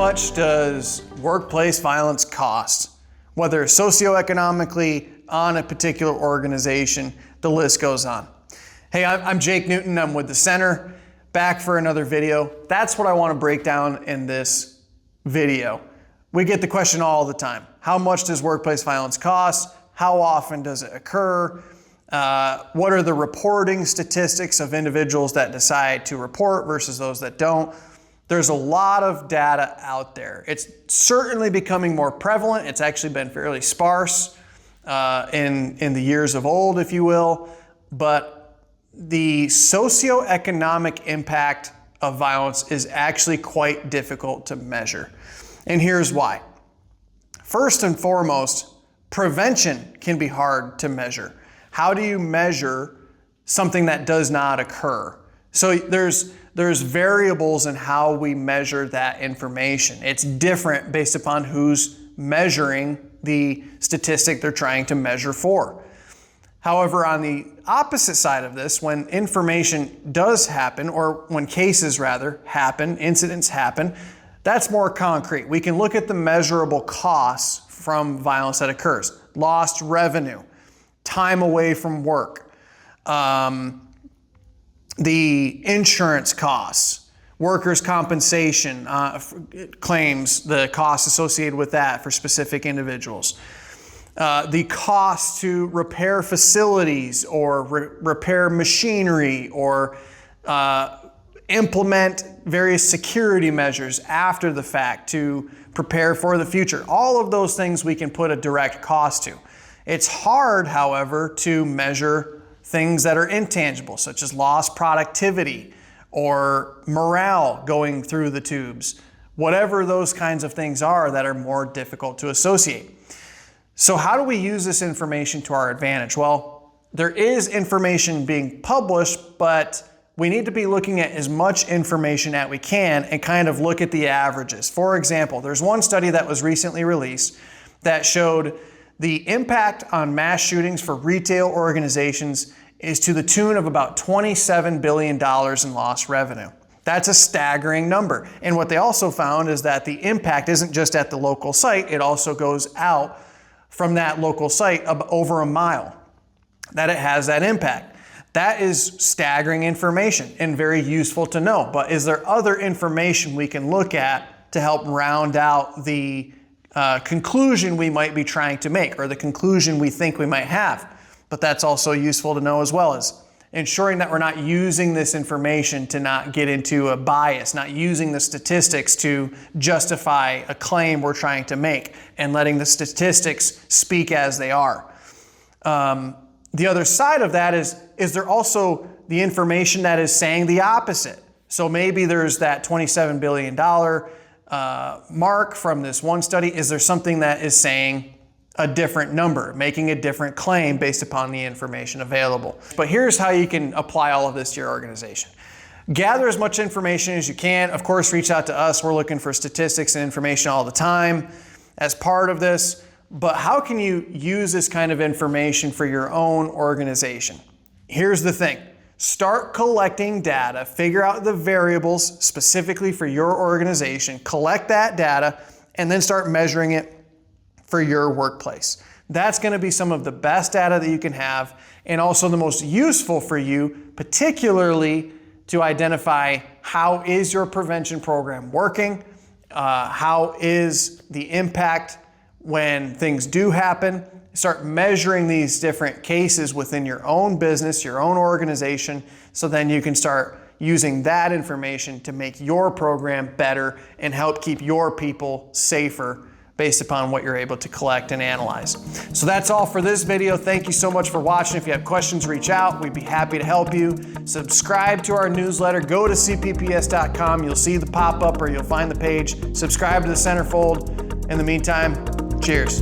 much does workplace violence cost? Whether socioeconomically, on a particular organization, the list goes on. Hey, I'm Jake Newton, I'm with the Center, back for another video. That's what I want to break down in this video. We get the question all the time. How much does workplace violence cost? How often does it occur? What are the reporting statistics of individuals that decide to report versus those that don't? There's a lot of data out there. It's certainly becoming more prevalent. It's actually been fairly sparse in the years of old, if you will. But the socioeconomic impact of violence is actually quite difficult to measure. And here's why. First and foremost, prevention can be hard to measure. How do you measure something that does not occur? So there's variables in how we measure that information. It's different based upon who's measuring the statistic they're trying to measure for. However, on the opposite side of this, when information does happen, or when cases rather happen, incidents happen, that's more concrete. We can look at the measurable costs from violence that occurs. Lost revenue, time away from work, the insurance costs, workers' compensation claims, the costs associated with that for specific individuals, the cost to repair facilities or repair machinery or implement various security measures after the fact to prepare for the future. All of those things we can put a direct cost to. It's hard, however, to measure things that are intangible, such as lost productivity or morale going through the tubes, whatever those kinds of things are that are more difficult to associate. So how do we use this information to our advantage? Well, there is information being published, but we need to be looking at as much information as we can and kind of look at the averages. For example, there's one study that was recently released that showed the impact on mass shootings for retail organizations is to the tune of about $27 billion in lost revenue. That's a staggering number. And what they also found is that the impact isn't just at the local site, it also goes out from that local site over a mile, that it has that impact. That is staggering information and very useful to know. But is there other information we can look at to help round out the conclusion we might be trying to make, or the conclusion we think we might have? But that's also useful to know, as well as ensuring that we're not using this information to not get into a bias, not using the statistics to justify a claim we're trying to make, and letting the statistics speak as they are. The other side of that is there also the information that is saying the opposite? So maybe there's that $27 billion mark from this one study. Is there something that is saying a different number, making a different claim based upon the information available? But here's how you can apply all of this to your organization. Gather as much information as you can. Of course, reach out to us. We're looking for statistics and information all the time as part of this. But how can you use this kind of information for your own organization? Here's the thing. Start collecting data, figure out the variables specifically for your organization, collect that data, and then start measuring it for your workplace. That's going to be some of the best data that you can have, and also the most useful for you, particularly to identify how is your prevention program working, how is the impact when things do happen. Start measuring these different cases within your own business, your own organization, so then you can start using that information to make your program better and help keep your people safer based upon what you're able to collect and analyze. So that's all for this video. Thank you so much for watching. If you have questions, reach out. We'd be happy to help you. Subscribe to our newsletter. Go to cpps.com. You'll see the pop-up, or you'll find the page. Subscribe to the Centerfold. In the meantime, cheers.